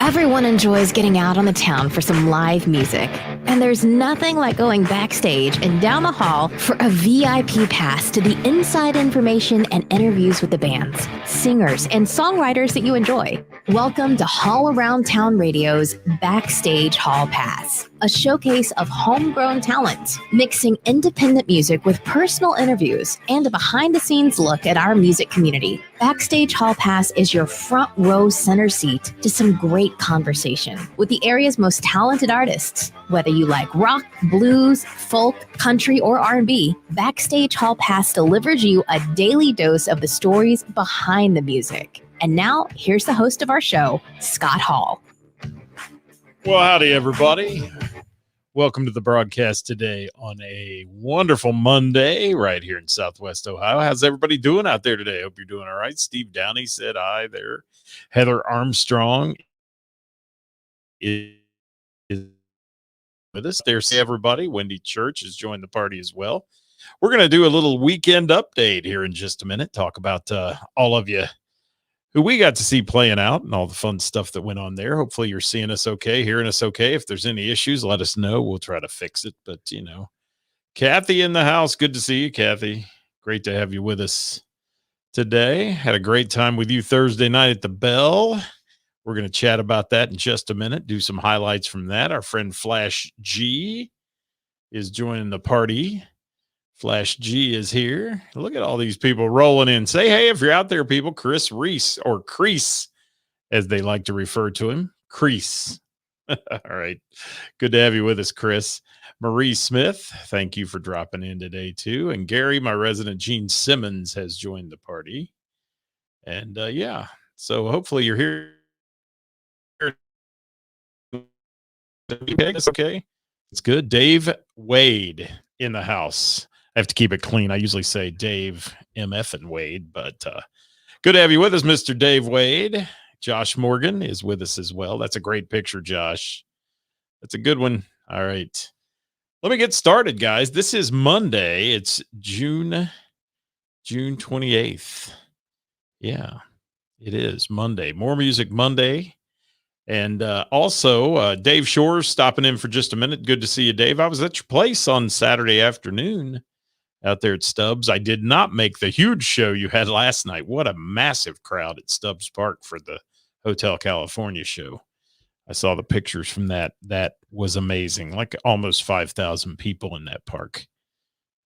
Everyone enjoys getting out on the town for some live music. And there's nothing like going backstage and down the hall for a VIP pass to the inside information and interviews with the bands, singers, and songwriters that you enjoy. Welcome to Hall Around Town Radio's Backstage Hall Pass, a showcase of homegrown talent, mixing independent music with personal interviews and a behind-the-scenes look at our music community. Backstage Hall Pass is your front row center seat to some great conversation with the area's most talented artists. Whether you like rock, blues, folk, country, or R&B, Backstage Hall Pass delivers you a daily dose of the stories behind the music. And now, here's the host of our show, Scott Hall. Well, howdy, everybody. Welcome to the broadcast today on a wonderful Monday right here in Southwest Ohio. How's everybody doing out there today? Hope you're doing all right. Steve Downey said hi there. Heather Armstrong is with us. There's everybody. Wendy Church has joined the party as well. We're going to do a little weekend update here in just a minute. Talk about all of you who we got to see playing out and all the fun stuff that went on there. Hopefully you're seeing us okay, hearing us okay. If there's any issues, let us know. We'll try to fix it. But, you know, Kathy in the house. Good to see you, Kathy. Great to have you with us today. Had a great time with you Thursday night at the Bell. We're going to chat about that in just a minute, do some highlights from that. Our friend Flash G is joining the party. Flash G is here. Look at all these people rolling in. Say hey if you're out there, people. Chris Reese, or Crease, as they like to refer to him. Crease. All right. Good to have you with us, Chris. Marie Smith, thank you for dropping in today, too. And Gary, my resident Gene Simmons, has joined the party. And, yeah, so hopefully you're here. It's okay. It's good. Dave Wade in the house. I have to keep it clean. I usually say Dave MF and Wade, but good to have you with us, Mr. Dave Wade. Josh Morgan is with us as well. That's a great picture, Josh. That's a good one. All right. Let me get started, guys. This is Monday. It's June 28th. Yeah, it is Monday. More Music Monday. And also, Dave Shores stopping in for just a minute. Good to see you, Dave. I was at your place on Saturday afternoon out there at Stubbs. I did not make the huge show you had last night. What a massive crowd at Stubbs Park for the Hotel California show. I saw the pictures from that. That was amazing. Like almost 5,000 people in that park.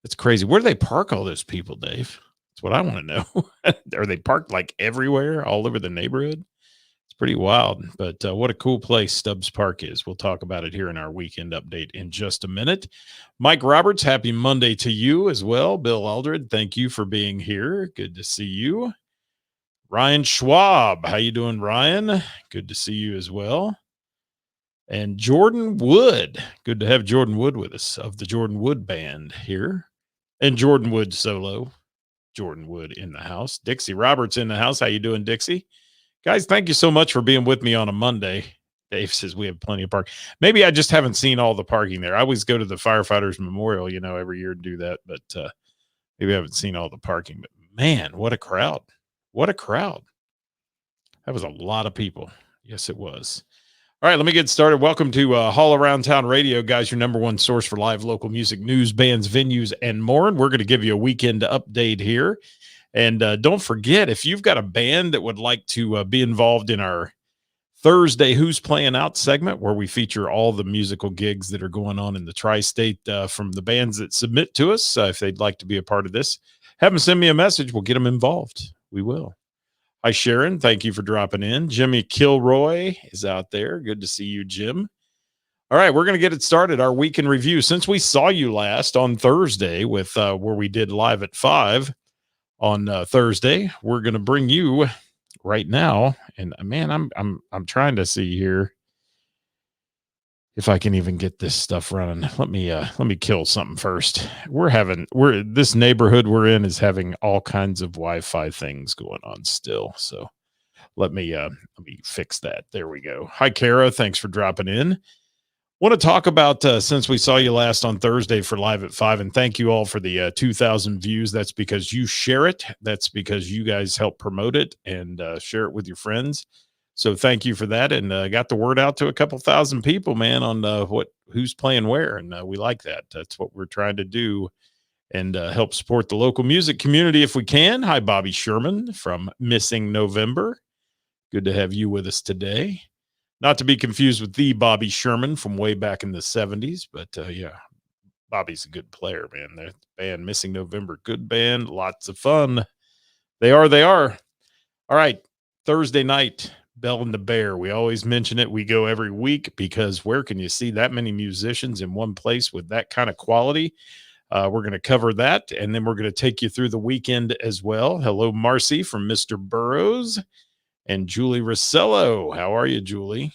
It's crazy. Where do they park all those people, Dave? That's what I want to know. Are they parked like everywhere, all over the neighborhood? Pretty wild, but what a cool place Stubbs Park is. We'll talk about it here in our weekend update in just a minute. Mike Roberts, happy Monday to you as well. Bill Aldred, thank you for being here. Good to see you. Ryan Schwab, how you doing, Ryan? Good to see you as well. And Jordan Wood, good to have Jordan Wood with us of the Jordan Wood Band here. And Jordan Wood solo. Jordan Wood in the house. Dixie Roberts in the house. How you doing, Dixie? Guys, thank you so much for being with me on a Monday. Dave says we have plenty of park. Maybe I just haven't seen all the parking there. I always go to the Firefighters Memorial, every year to do that, but maybe I haven't seen all the parking. But man, what a crowd. What a crowd. That was a lot of people. Yes, it was. All right, let me get started. Welcome to Hall Around Town Radio, guys, your number one source for live local music, news, bands, venues, and more. And we're going to give you a weekend update here. And don't forget, if you've got a band that would like to be involved in our Thursday Who's Playing Out segment, where we feature all the musical gigs that are going on in the tri-state from the bands that submit to us, if they'd like to be a part of this, have them send me a message. We'll get them involved. We will. Hi, Sharon. Thank you for dropping in. Jimmy Kilroy is out there. Good to see you, Jim. All right, we're going to get it started, our weekend review. Since we saw you last on Thursday with where we did live at 5, on Thursday, we're going to bring you right now. And man, I'm trying to see here if I can even get this stuff running. Let me kill something first. This neighborhood we're in is having all kinds of Wi-Fi things going on still. So let me fix that. There we go. Hi, Kara. Thanks for dropping in. Want to talk about, since we saw you last on Thursday for Live at 5, and thank you all for the 2,000 views. That's because you share it. That's because you guys help promote it and share it with your friends. So thank you for that, and got the word out to a couple thousand people, man, on who's playing where, and we like that. That's what we're trying to do, and help support the local music community if we can. Hi, Bobby Sherman from Missing November. Good to have you with us today. Not to be confused with the Bobby Sherman from way back in the 70s, but yeah, Bobby's a good player, man. The band Missing November, good band, lots of fun. They are, they are. All right, Thursday night, Bell and the Bear. We always mention it. We go every week because where can you see that many musicians in one place with that kind of quality? We're going to cover that, and then we're going to take you through the weekend as well. Hello, Marcy from Mr. Burrows and Julie Rossello. How are you, Julie?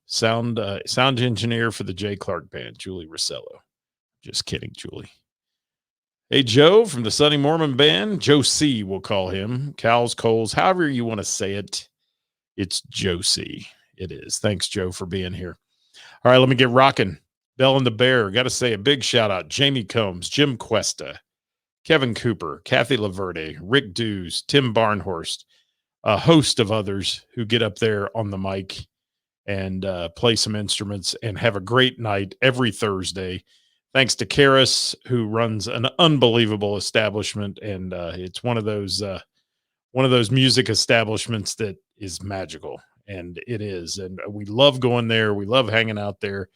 Sound engineer for the J. Clark Band, Julie Rossello. Just kidding, Julie. Hey, Joe from the Sunny Mormon Band. Joe C, we'll call him. Cows, Coles, however you want to say it. It's Joe C. It is. Thanks, Joe, for being here. All right, let me get rocking. Bell and the Bear. Got to say a big shout out. Jamie Combs, Jim Cuesta, Kevin Cooper, Kathy Laverde, Rick Dews, Tim Barnhorst, a host of others who get up there on the mic and play some instruments and have a great night every Thursday. Thanks to Karis, who runs an unbelievable establishment, and it's one of those music establishments that is magical, and it is. And we love going there. We love hanging out there,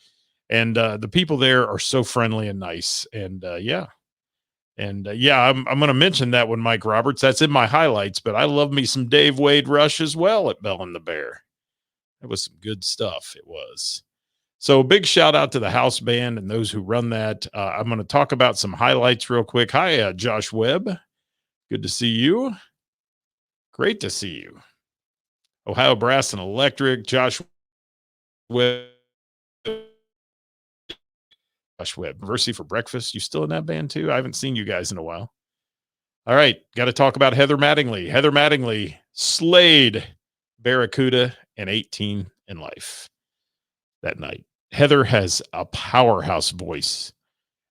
and the people there are so friendly and nice. And yeah, I'm going to mention that one, Mike Roberts. That's in my highlights, but I love me some Dave Wade Rush as well at Bell and the Bear. That was some good stuff. It was. So big shout out to the house band and those who run that. I'm going to talk about some highlights real quick. Hi, Josh Webb. Good to see you. Great to see you. Ohio Brass and Electric, Josh Webb. Josh Webb, University for Breakfast. You still in that band too? I haven't seen you guys in a while. All right, got to talk about Heather Mattingly. Heather Mattingly slayed Barracuda and 18 in Life that night. Heather has a powerhouse voice,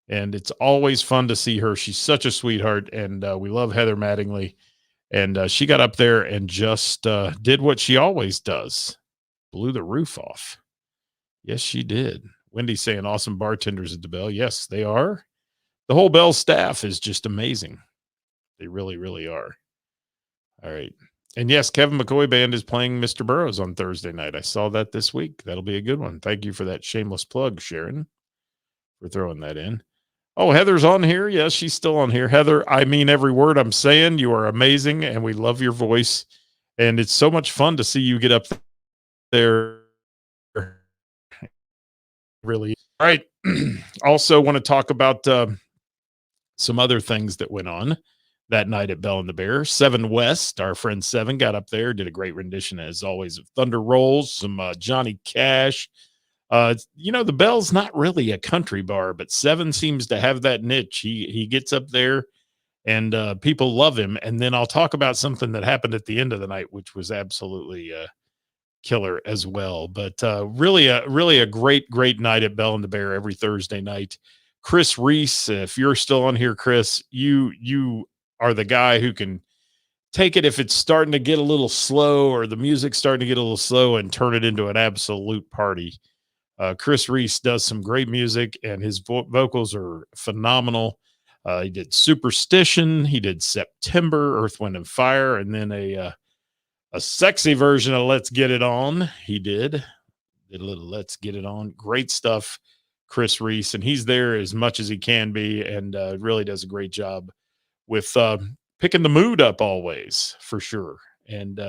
and it's always fun to see her. She's such a sweetheart, and we love Heather Mattingly. And she got up there and just did what she always does, blew the roof off. Yes, she did. Wendy's saying awesome bartenders at the Bell. Yes, they are. The whole Bell staff is just amazing. They really, really are. All right. And yes, Kevin McCoy Band is playing Mr. Burrows on Thursday night. I saw that this week. That'll be a good one. Thank you for that shameless plug, Sharon, for throwing that in. Oh, Heather's on here. Yes, she's still on here. Heather, I mean every word I'm saying. You are amazing, and we love your voice. And it's so much fun to see you get up there. Really. All right. Also want to talk about some other things that went on that night at Bell and the Bear. Seven West, our friend Seven, got up there, did a great rendition, as always, of Thunder Rolls, some Johnny Cash. The Bell's not really a country bar, but Seven seems to have that niche. He gets up there, and people love him. And then I'll talk about something that happened at the end of the night, which was absolutely killer as well. But really a great night at Bell and the Bear every Thursday night. Chris Reese, if you're still on here, Chris, you are the guy who can take it if it's starting to get a little slow or the music's starting to get a little slow and turn it into an absolute party. Chris Reese does some great music, and his vocals are phenomenal. He did Superstition, he did September, Earth, Wind, and Fire, and then a sexy version of Let's Get It On. He did a little Let's Get It On. Great stuff, Chris Reese, and he's there as much as he can be, and really does a great job with picking the mood up always, for sure. And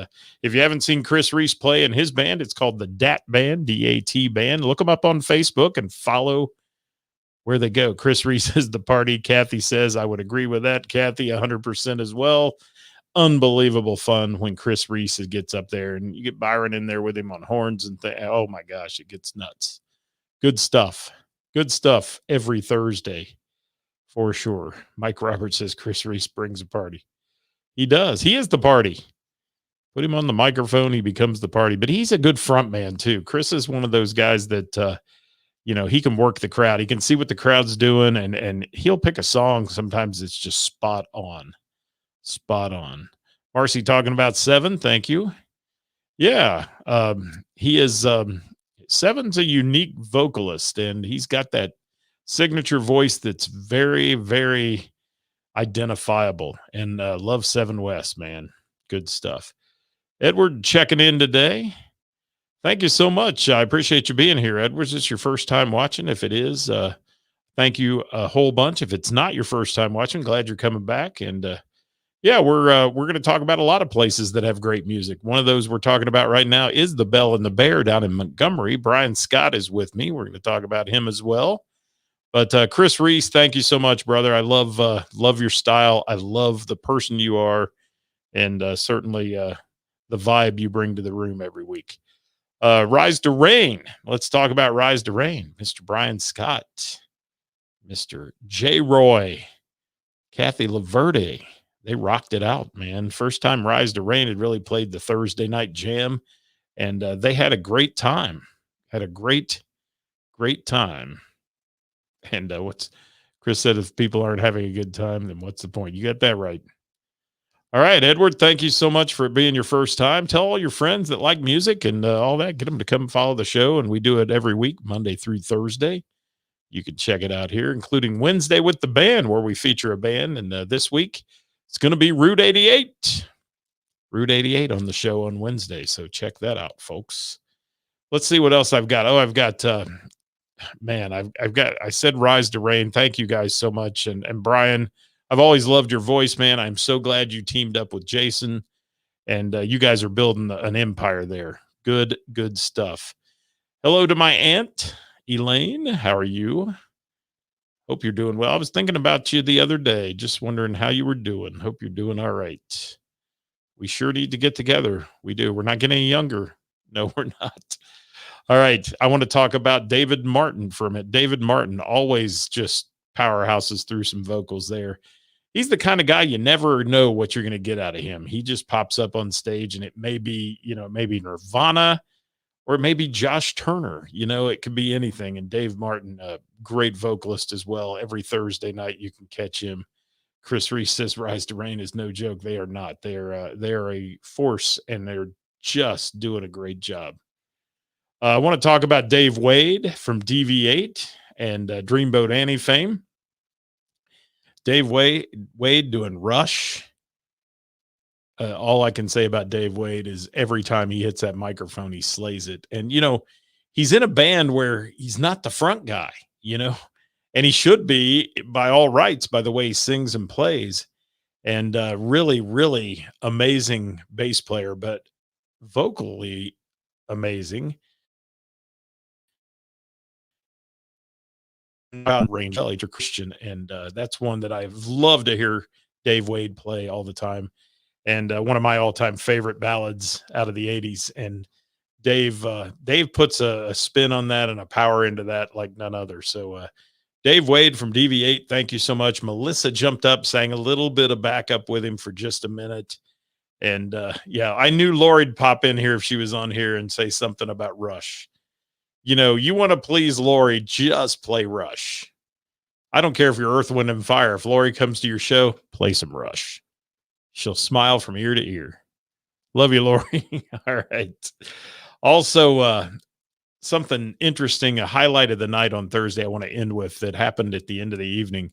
if you haven't seen Chris Reese play in his band, it's called the DAT Band, D-A-T Band. Look them up on Facebook and follow where they go. Chris Reese is the party. Kathy says, I would agree with that. Kathy, 100% as well. Unbelievable fun when Chris Reese gets up there, and you get Byron in there with him on horns and oh my gosh, it gets nuts. Good stuff every Thursday for sure. Mike Roberts says Chris Reese brings a party. He does. He is the party. Put him on the microphone, he becomes the party. But he's a good front man too. Chris is one of those guys that he can work the crowd. He can see what the crowd's doing, and he'll pick a song. Sometimes it's just spot on. Marcy talking about Seven. Thank you. Yeah, he is. Seven's a unique vocalist, and he's got that signature voice that's very, very identifiable. And love Seven West, man. Good stuff. Edward checking in today. Thank you so much. I appreciate you being here, Edward. Is this your first time watching? If it is, thank you a whole bunch. If it's not your first time watching, glad you're coming back. And yeah, we're going to talk about a lot of places that have great music. One of those we're talking about right now is the Bell and the Bear down in Montgomery. Brian Scott is with me. We're going to talk about him as well. But Chris Reese, thank you so much, brother. I love your style. I love the person you are, and certainly the vibe you bring to the room every week. Rise to Rain. Let's talk about Rise to Rain. Mr. Brian Scott, Mr. J. Roy, Kathy Laverde. They rocked it out, man. First time Rise to Rain had really played the Thursday night jam, and they had a great time. Had a great, great time. And what's Chris said, if people aren't having a good time, then what's the point? You got that right. All right, Edward, thank you so much for it being your first time. Tell all your friends that like music and all that, get them to come follow the show. And we do it every week, Monday through Thursday. You can check it out here, including Wednesday with the band, where we feature a band. And this week, it's going to be Route 88. Route 88 on the show on Wednesday. So check that out, folks. Let's see what else I've got. Oh, I've got, man, I said Rise to Rain. Thank you guys so much. And Brian, I've always loved your voice, man. I'm so glad you teamed up with Jason, and you guys are building an empire there. Good, good stuff. Hello to my aunt, Elaine. How are you? Hope you're doing well. I was thinking about you the other day, just wondering how you were doing. Hope you're doing all right. We sure need to get together. We do. We're not getting any younger. No, we're not. All right. I want to talk about David Martin for a minute. David Martin, always just powerhouses through some vocals there. He's the kind of guy you never know what you're going to get out of him. He just pops up on stage, and it may be, maybe Nirvana, or it may be Josh Turner. It could be anything. And Dave Martin, a great vocalist as well. Every Thursday night you can catch him. Chris Reese says Rise to Rain is no joke. They are not. They're a force, and they're just doing a great job. I want to talk about Dave Wade from DV8 and Dreamboat Annie fame. Dave Wade doing Rush. All I can say about Dave Wade is every time he hits that microphone, he slays it. And, he's in a band where he's not the front guy, and he should be by all rights by the way he sings and plays. And really, really amazing bass player, but vocally amazing. Range Christian, and that's one that I've loved to hear Dave Wade play all the time, and one of my all-time favorite ballads out of the 80s. And Dave puts a spin on that and a power into that like none other. So Dave Wade from DV8, thank you so much. Melissa jumped up, sang a little bit of backup with him for just a minute. And yeah, I knew Lori'd pop in here if she was on here and say something about Rush. You want to please Lori, just play Rush. I don't care if you're Earth, Wind, and Fire. If Lori comes to your show, play some Rush. She'll smile from ear to ear. Love you, Lori. All right. Also, something interesting, a highlight of the night on Thursday I want to end with that happened at the end of the evening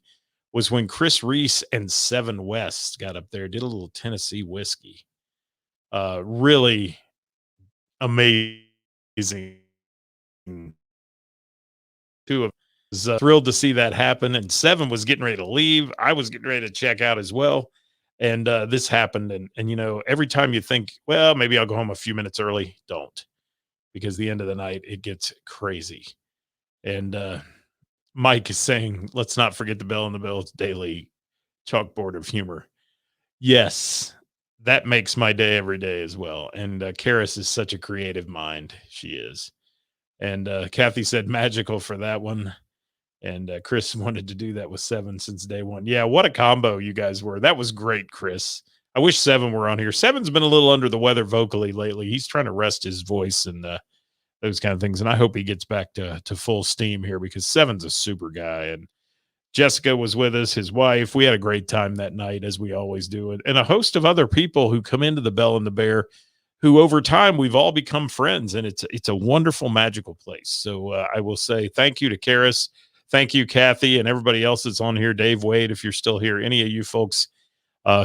was when Chris Reese and Seven West got up there, did a little Tennessee whiskey. Really amazing. Two of was thrilled to see that happen, and Seven was getting ready to leave. I was getting ready to check out as well, and this happened. And every time you think, well, maybe I'll go home a few minutes early, don't, because the end of the night it gets crazy. And Mike is saying, let's not forget the Bell and the Bell's daily chalkboard of humor. Yes, that makes my day every day as well. And Karis is such a creative mind. She is. And Kathy said magical for that one. And Chris wanted to do that with Seven since day one. Yeah, what a combo you guys were. That was great, Chris. I wish Seven were on here. Seven's been a little under the weather vocally lately. He's trying to rest his voice and those kind of things. And I hope he gets back to full steam here, because Seven's a super guy. And Jessica was with us, his wife. We had a great time that night, as we always do. And a host of other people who come into the Bell and the Bear who over time we've all become friends, and it's a wonderful, magical place. So I will say thank you to Karis, thank you Kathy, and everybody else that's on here. Dave Wade, if you're still here, any of you folks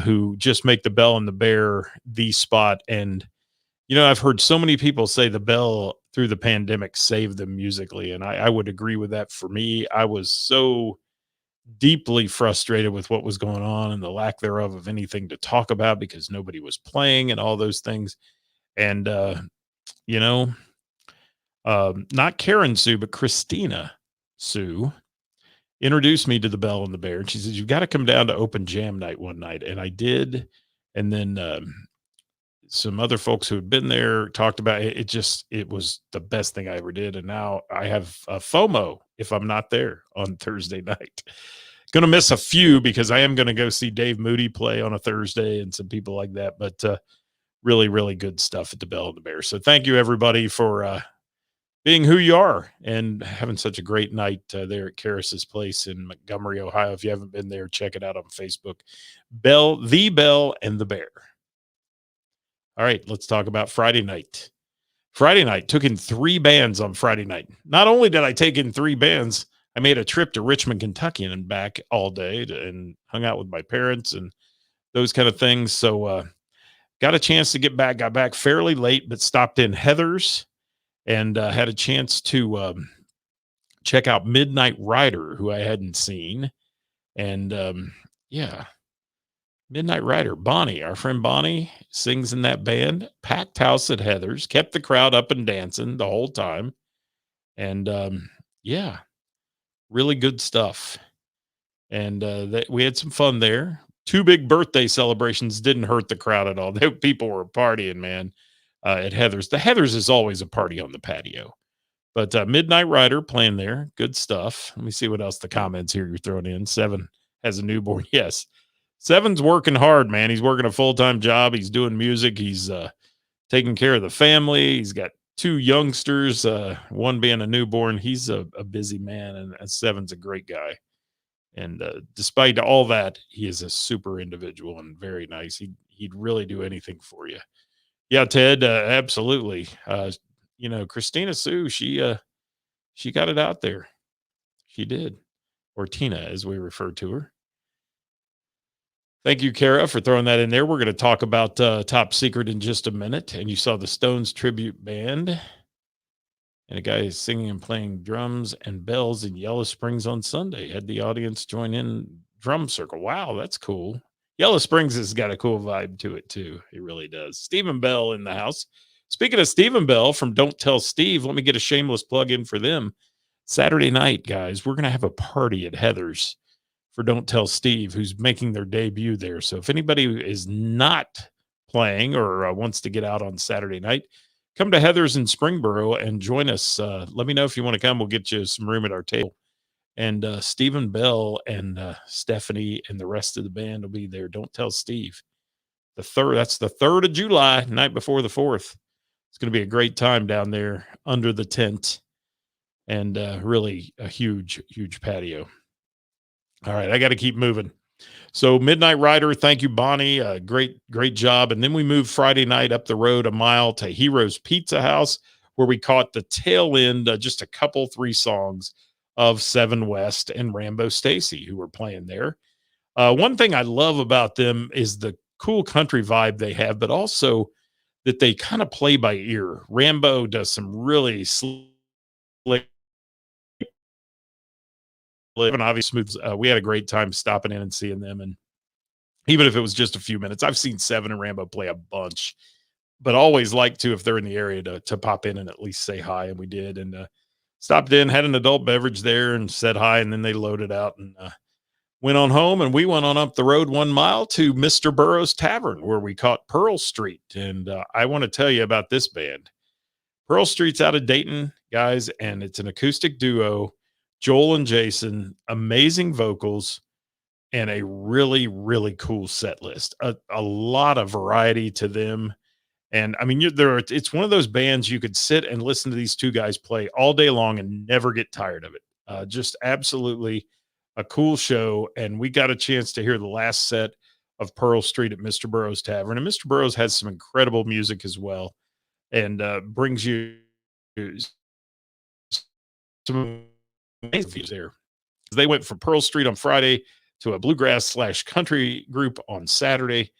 who just make the Bell and the Bear the spot. And I've heard so many people say the Bell through the pandemic saved them musically, and I would agree with that. For me, I was so deeply frustrated with what was going on and the lack thereof of anything to talk about because nobody was playing and all those things. And you know, not Karen Sue, but Christina Sue introduced me to the Bell and the Bear. And she says, "You've got to come down to open jam night one night." And I did. And then some other folks who had been there talked about it. It was the best thing I ever did. And now I have a FOMO if I'm not there on Thursday night. Gonna miss a few because I am gonna go see Dave Moody play on a Thursday and some people like that. But really, really good stuff at the Bell and the Bear. So thank you everybody for being who you are and having such a great night there at Karis's place in Montgomery, Ohio. If you haven't been there, check it out on Facebook. The Bell and the Bear. All right, let's talk about Friday night. Friday night, took in 3 bands on Friday night. Not only did I take in 3 bands, I made a trip to Richmond, Kentucky and back all day and hung out with my parents and those kind of things. So got a chance to got back fairly late, but stopped in Heather's and had a chance to check out Midnight Rider, who I hadn't seen. And yeah, Midnight Rider, Bonnie, our friend Bonnie sings in that band. Packed house at Heather's, kept the crowd up and dancing the whole time. And yeah, really good stuff. And we had some fun there. 2 big birthday celebrations didn't hurt the crowd at all. People were partying, man, at Heather's. The Heather's is always a party on the patio. But Midnight Rider playing there. Good stuff. Let me see what else the comments here you're throwing in. 7 has a newborn. Yes. 7's working hard, man. He's working a full-time job. He's doing music. He's taking care of the family. He's got 2 youngsters, one being a newborn. He's a busy man, and 7's a great guy. And despite all that, he is a super individual and very nice. He'd really do anything for you. Yeah, Ted, absolutely. Christina Sue, she got it out there. She did, or Tina, as we refer to her. Thank you, Kara, for throwing that in there. We're going to talk about Top Secret in just a minute. And you saw the Stones tribute band and a guy singing and playing drums and bells in Yellow Springs on Sunday. Had the audience join in drum circle. Wow, that's cool. Yellow Springs has got a cool vibe to it, too. It really does. Stephen Bell in the house. Speaking of Stephen Bell from Don't Tell Steve, let me get a shameless plug in for them. Saturday night, guys, we're going to have a party at Heather's for Don't Tell Steve, who's making their debut there. So if anybody is not playing or wants to get out on Saturday night, come to Heather's in Springboro and join us. Let me know if you want to come. We'll get you some room at our table. And Stephen Bell and Stephanie and the rest of the band will be there. Don't Tell Steve. That's the 3rd of July, night before the 4th. It's going to be a great time down there under the tent and really a huge, huge patio. All right, I got to keep moving. So Midnight Rider, thank you, Bonnie. Great job. And then we moved Friday night up the road a mile to Heroes Pizza House, where we caught the tail end, just a couple, 3 songs of 7 West and Rambo Stacy, who were playing there. One thing I love about them is the cool country vibe they have, but also that they kind of play by ear. Rambo does some really slick and obvious smooth. We had a great time stopping in and seeing them. And even if it was just a few minutes, I've seen 7 and Rambo play a bunch, but always like to, if they're in the area, to pop in and at least say hi. And we did, and stopped in, had an adult beverage there and said hi. And then they loaded out and went on home. And we went on up the road 1 mile to Mr. Burroughs Tavern, where we caught Pearl Street. And I want to tell you about this band. Pearl Street's out of Dayton, guys, and it's an acoustic duo. Joel and Jason, amazing vocals, and a really, really cool set list. A lot of variety to them. And I mean, it's one of those bands you could sit and listen to these 2 guys play all day long and never get tired of it. Just absolutely a cool show. And we got a chance to hear the last set of Pearl Street at Mr. Burroughs Tavern. And Mr. Burroughs has some incredible music as well, and brings you some amazing views there. They went from Pearl Street on Friday to a bluegrass/country group on Saturday.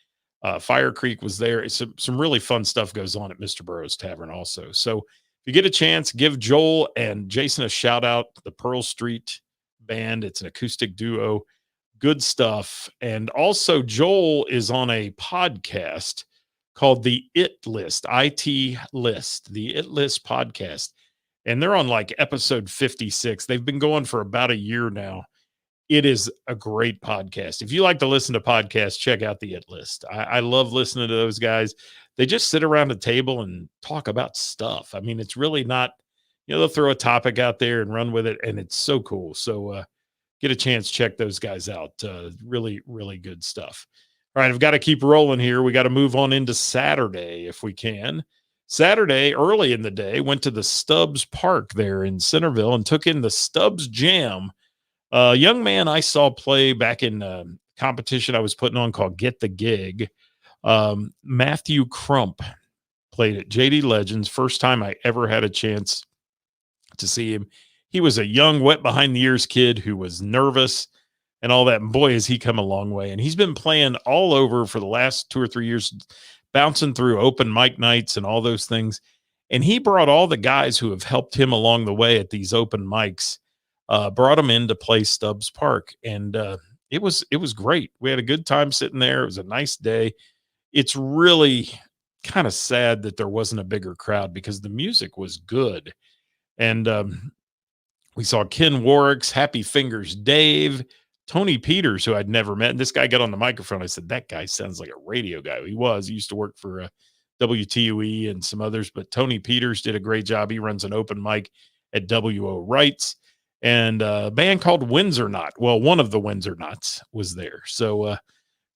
Fire Creek was there. It's some really fun stuff goes on at Mr. Burroughs Tavern also. So if you get a chance, give Joel and Jason a shout out. The Pearl Street Band. It's an acoustic duo. Good stuff. And also, Joel is on a podcast called the It List, IT List, the It List podcast. And they're on like episode 56. They've been going for about a year now. It is a great podcast. If you like to listen to podcasts, check out the It List. I love listening to those guys. They just sit around a table and talk about stuff. I mean, it's really not, they'll throw a topic out there and run with it, and it's so cool. So get a chance, check those guys out. Really, really good stuff. All right, I've got to keep rolling here. We got to move on into Saturday if we can. Saturday, early in the day, went to the Stubbs Park there in Centerville and took in the Stubbs Jam. A young man I saw play back in competition I was putting on called Get the Gig. Matthew Crump played at JD Legends. First time I ever had a chance to see him. He was a young, wet behind the ears kid who was nervous and all that. And boy, has he come a long way. And he's been playing all over for the last 2 or 3 years, bouncing through open mic nights and all those things. And he brought all the guys who have helped him along the way at these open mics, brought them in to play Stubbs Park. And it was great. We had a good time sitting there. It was a nice day. It's really kind of sad that there wasn't a bigger crowd because the music was good. And we saw Ken Warwick's Happy Fingers Dave, Tony Peters, who I'd never met. And this guy got on the microphone. I said, that guy sounds like a radio guy. He used to work for WTOE and some others, but Tony Peters did a great job. He runs an open mic at WO Rights, and a band called Windsor Knot. Well, one of the Windsor Knots was there. So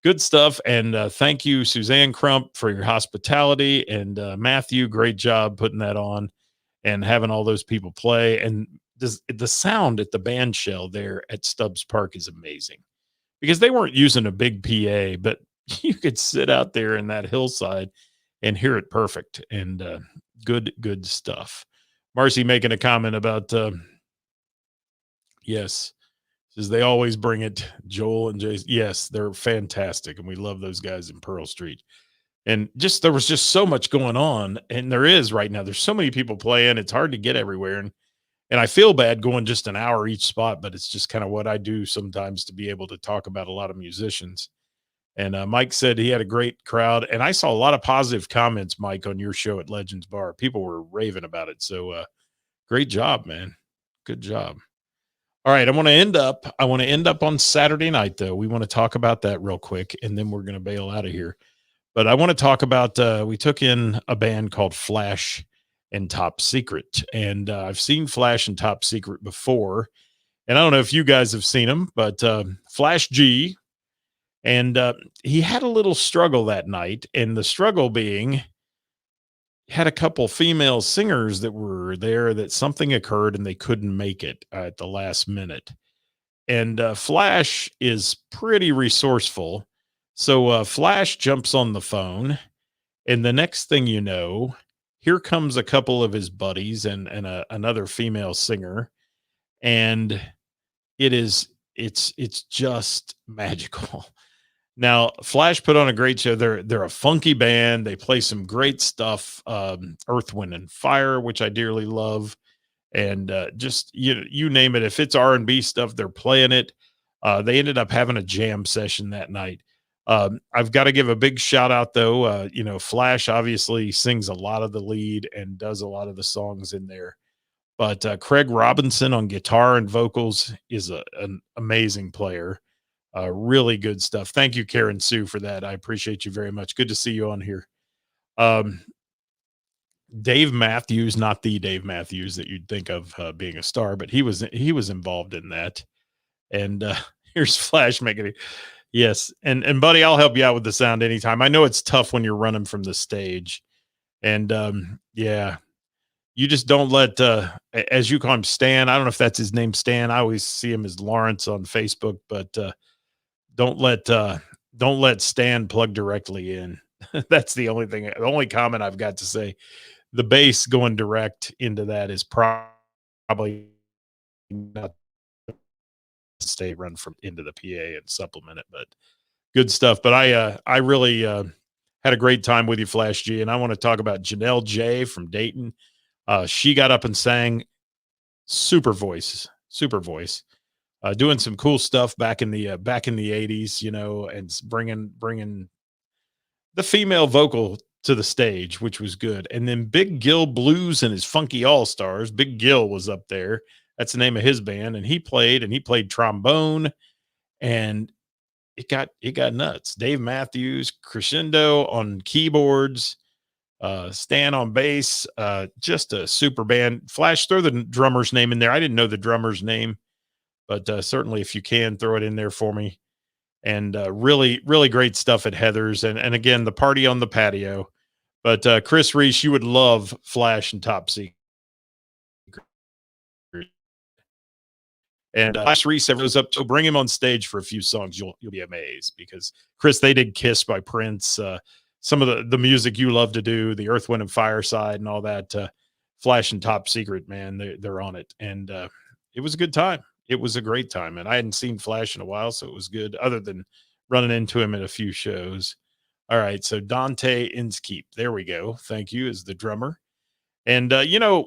good stuff. And thank you, Suzanne Crump, for your hospitality. And Matthew, great job putting that on and having all those people play. And the sound at the band shell there at Stubbs Park is amazing because they weren't using a big PA, but you could sit out there in that hillside and hear it perfect. And good stuff. Marcy making a comment about, yes, says they always bring it. Joel and Jason. Yes, they're fantastic. And we love those guys in Pearl Street. And there was just so much going on. And there is right now. There's so many people playing. It's hard to get everywhere. And I feel bad going just an hour each spot, but it's just kind of what I do sometimes to be able to talk about a lot of musicians. And Mike said he had a great crowd. And I saw a lot of positive comments, Mike, on your show at Legends Bar. People were raving about it. So great job, man. Good job. All right. I want to end up on Saturday night, though. We want to talk about that real quick, and then we're going to bail out of here. But I want to talk about, we took in a band called Flash and Top Secret. And I've seen Flash and Top Secret before. And I don't know if you guys have seen them, but Flash G. And he had a little struggle that night. And the struggle being, had a couple female singers that were there that something occurred and they couldn't make it at the last minute. And Flash is pretty resourceful. So Flash jumps on the phone. And the next thing you know, here comes a couple of his buddies and another female singer, and it's just magical. Now, Flash put on a great show. They're a funky band. They play some great stuff, Earth, Wind, and Fire, which I dearly love, and just you name it. If it's R&B stuff, they're playing it. They ended up having a jam session that night. I've got to give a big shout out though. Flash obviously sings a lot of the lead and does a lot of the songs in there, but Craig Robinson on guitar and vocals is an amazing player. Really good stuff. Thank you, Karen Sue, for that. I appreciate you very much. Good to see you on here. Dave Matthews, not the Dave Matthews that you'd think of being a star, but he was involved in that. And here's Flash making it. Yes. And buddy, I'll help you out with the sound anytime. I know it's tough when you're running from the stage. And yeah, you just don't let, as you call him, Stan. I don't know if that's his name, Stan. I always see him as Lawrence on Facebook, but don't let don't let Stan plug directly in. That's the only comment I've got to say. The bass going direct into that is probably not stay run from into the PA and supplement it, but good stuff. But I really had a great time with you, Flash G, and I want to talk about Janelle J from Dayton. She got up and sang, super voice, doing some cool stuff back in the 80s, and bringing the female vocal to the stage, which was good. And then Big Gil Blues and his Funky All Stars. Big Gil was up there. That's the name of his band, and he played trombone, and it got nuts. Dave Matthews, crescendo on keyboards, Stan on bass, just a super band. Flash, throw the drummer's name in there. I didn't know the drummer's name, but certainly if you can throw it in there for me. And really, really great stuff at Heather's. And again, the party on the patio. But Chris Reese, you would love Flash and Top Secret. And Flash Reese ever goes up to bring him on stage for a few songs. You'll be amazed because Chris, they did Kiss by Prince. Some of the music you love to do, the Earth, Wind, and Fire side and all that. Flash and Top Secret, man, they're on it. And it was a good time. It was a great time. And I hadn't seen Flash in a while, so it was good, other than running into him at a few shows. All right. So Dante Inskeep, there we go. Thank you, as the drummer. And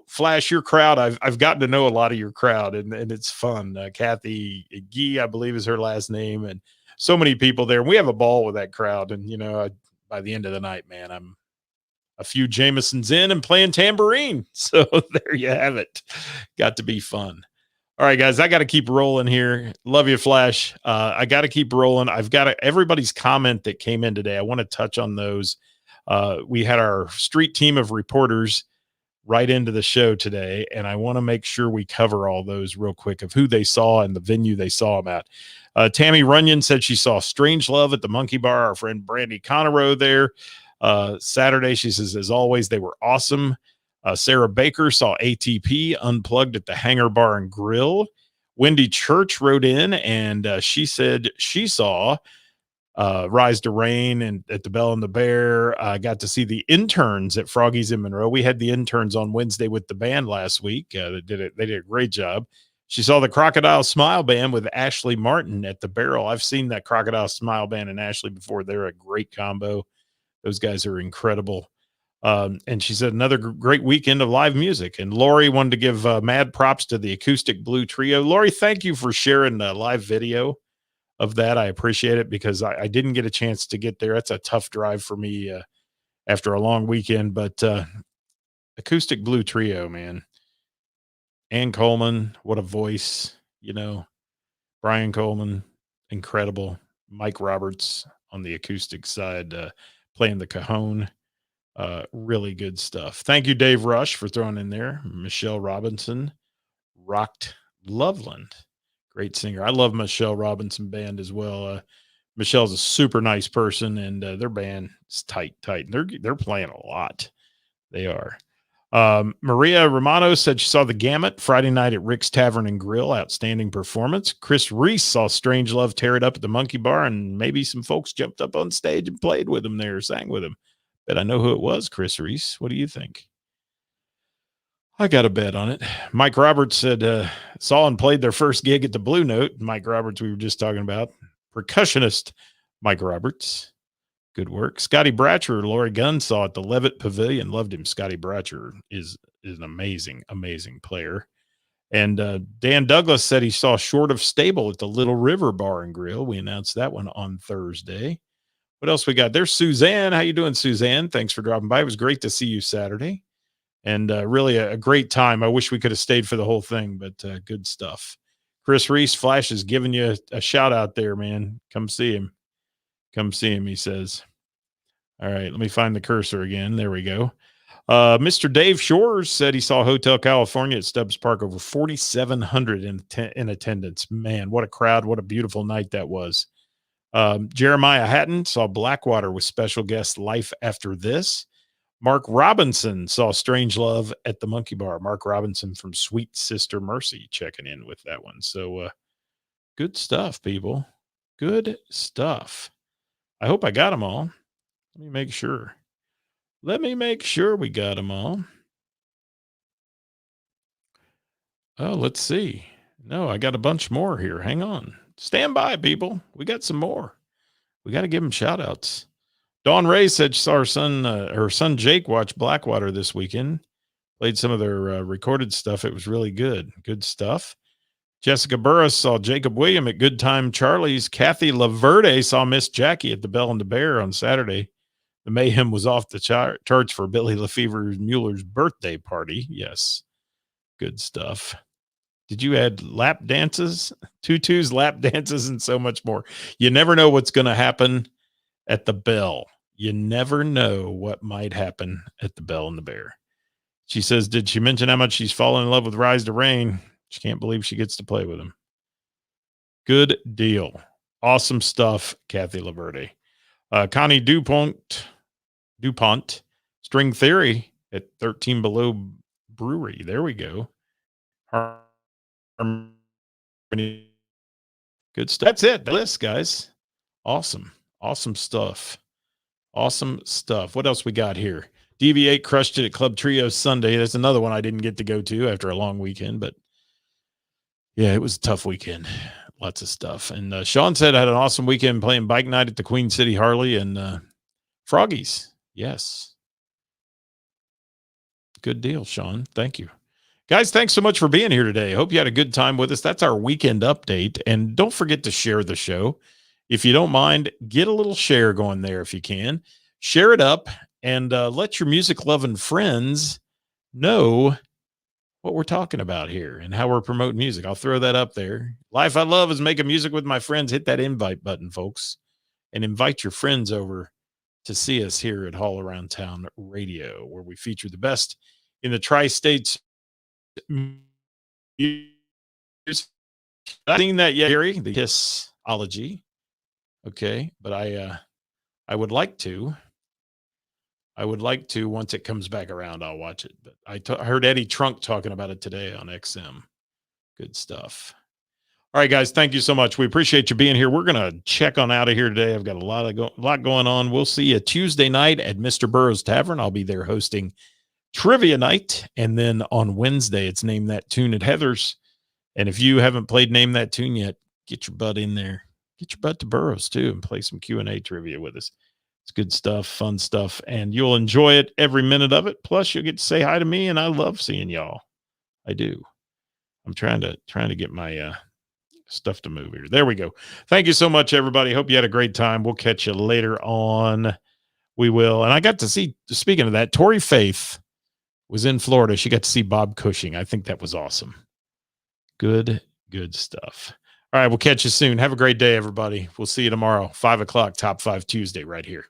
Flash, your crowd, I've gotten to know a lot of your crowd, and it's fun. Kathy Gee, I believe, is her last name, and so many people there. We have a ball with that crowd. And by the end of the night, man, I'm a few Jamesons in and playing tambourine. So there you have it. Got to be fun. All right, guys, I got to keep rolling here. Love you, Flash. I got to keep rolling. I've got everybody's comment that came in today. I want to touch on those. We had our street team of reporters right into the show today, and I want to make sure we cover all those real quick of who they saw and the venue they saw them at. Tammy Runyon said she saw Strange Love at the Monkey Bar. Our friend Brandy Conero there. Saturday, she says, as always, they were awesome. Sarah Baker saw ATP Unplugged at the Hangar Bar and Grill. Wendy Church wrote in, and she said she saw Rise to Rain and at the Bell and the Bear. Got to see the interns at Froggy's in Monroe. We had the interns on Wednesday with the band last week. They did a great job. She saw the Crocodile Smile Band with Ashley Martin at the Barrel. I've seen that Crocodile Smile Band and Ashley before. They're a great combo. Those guys are incredible. And she said another great weekend of live music. And Lori wanted to give mad props to the Acoustic Blue Trio. Lori, thank you for sharing the live video of that. I appreciate it because I didn't get a chance to get there. That's a tough drive for me after a long weekend. But Acoustic Blue Trio, man. Ann Coleman, what a voice, Brian Coleman, incredible. Mike Roberts on the acoustic side, playing the cajon. Really good stuff. Thank you, Dave Rush, for throwing in there. Michelle Robinson rocked Loveland. Great singer. I love Michelle Robinson band as well. Michelle's a super nice person, and their band is tight. They're playing a lot. They are. Maria Romano said she saw the Gamut Friday night at Rick's Tavern and Grill. Outstanding performance. Chris Reese saw Strange Love tear it up at the Monkey Bar, and maybe some folks jumped up on stage and played with him there, sang with him. Bet I know who it was, Chris Reese. What do you think? I got a bet on it. Mike Roberts said saw and played their first gig at the Blue Note. Mike Roberts, we were just talking about. Percussionist Mike Roberts. Good work. Scotty Bratcher, Lori Gunn saw at the Levitt Pavilion. Loved him. Scotty Bratcher is an amazing, amazing player. And Dan Douglas said he saw Short of Stable at the Little River Bar and Grill. We announced that one on Thursday. What else we got? There's Suzanne. How you doing, Suzanne? Thanks for dropping by. It was great to see you Saturday. And really a great time. I wish we could have stayed for the whole thing, but good stuff. Chris Reese, Flash is giving you a shout out there, man. Come see him. Come see him, he says. All right, let me find the cursor again. There we go. Mr. Dave Shores said he saw Hotel California at Stubbs Park, over 4,700 in attendance. Man, what a crowd. What a beautiful night that was. Jeremiah Hatton saw Blackwater with special guest Life After This. Mark Robinson saw Strange Love at the Monkey Bar. Mark Robinson from Sweet Sister Mercy checking in with that one. So good stuff, people. Good stuff. I hope I got them all. Let me make sure. Let me make sure we got them all. Oh, let's see. No, I got a bunch more here. Hang on. Stand by, people. We got some more. We got to give them shout outs. Dawn Ray said she saw her son Jake watch Blackwater this weekend. Played some of their recorded stuff. It was really good. Good stuff. Jessica Burris saw Jacob William at Good Time Charlie's. Kathy Laverde saw Miss Jackie at the Bell and the Bear on Saturday. The mayhem was off the charts for Billy Lefevre Mueller's birthday party. Yes. Good stuff. Did you add lap dances, tutus, lap dances, and so much more? You never know what's going to happen at the Bell. You never know what might happen at the Bell and the Bear. She says, did she mention how much she's fallen in love with Rise to Rain? She can't believe she gets to play with him. Good deal. Awesome stuff, Kathy Laverde. Connie DuPont, String Theory at 13 Below Brewery. There we go. Good stuff. That's it. The list, guys. Awesome. Awesome stuff. Awesome stuff. What else we got here? DV8 crushed it at Club Trio Sunday. That's another one I didn't get to go to after a long weekend, but yeah, it was a tough weekend. Lots of stuff. And Sean said I had an awesome weekend playing bike night at the Queen City Harley and Froggies. Yes. Good deal, Sean. Thank you. Guys, thanks so much for being here today. Hope you had a good time with us. That's our weekend update. And don't forget to share the show. If you don't mind, get a little share going there if you can. Share it up and let your music-loving friends know what we're talking about here and how we're promoting music. I'll throw that up there. Life I love is making music with my friends. Hit that invite button, folks, and invite your friends over to see us here at All Around Town Radio, where we feature the best in the tri-states. I've seen that yet, Gary, the Kissology. Okay, but I would like to. Once it comes back around, I'll watch it. But I heard Eddie Trunk talking about it today on XM. Good stuff. All right, guys, thank you so much. We appreciate you being here. We're gonna check on out of here today. I've got a lot going on. We'll see you Tuesday night at Mr. Burroughs Tavern. I'll be there hosting trivia night, and then on Wednesday it's Name That Tune at Heather's. And if you haven't played Name That Tune yet, get your butt in there. Get your butt to Burroughs too and play some Q&A trivia with us. It's good stuff, fun stuff, and you'll enjoy it every minute of it. Plus, you'll get to say hi to me, and I love seeing y'all. I do. I'm trying to get my stuff to move here. There we go. Thank you so much, everybody. Hope you had a great time. We'll catch you later on. We will. And I got to see, speaking of that, Tori Faith was in Florida. She got to see Bob Cushing. I think that was awesome. Good stuff. All right, we'll catch you soon. Have a great day, everybody. We'll see you tomorrow, 5 o'clock, Top 5 Tuesday right here.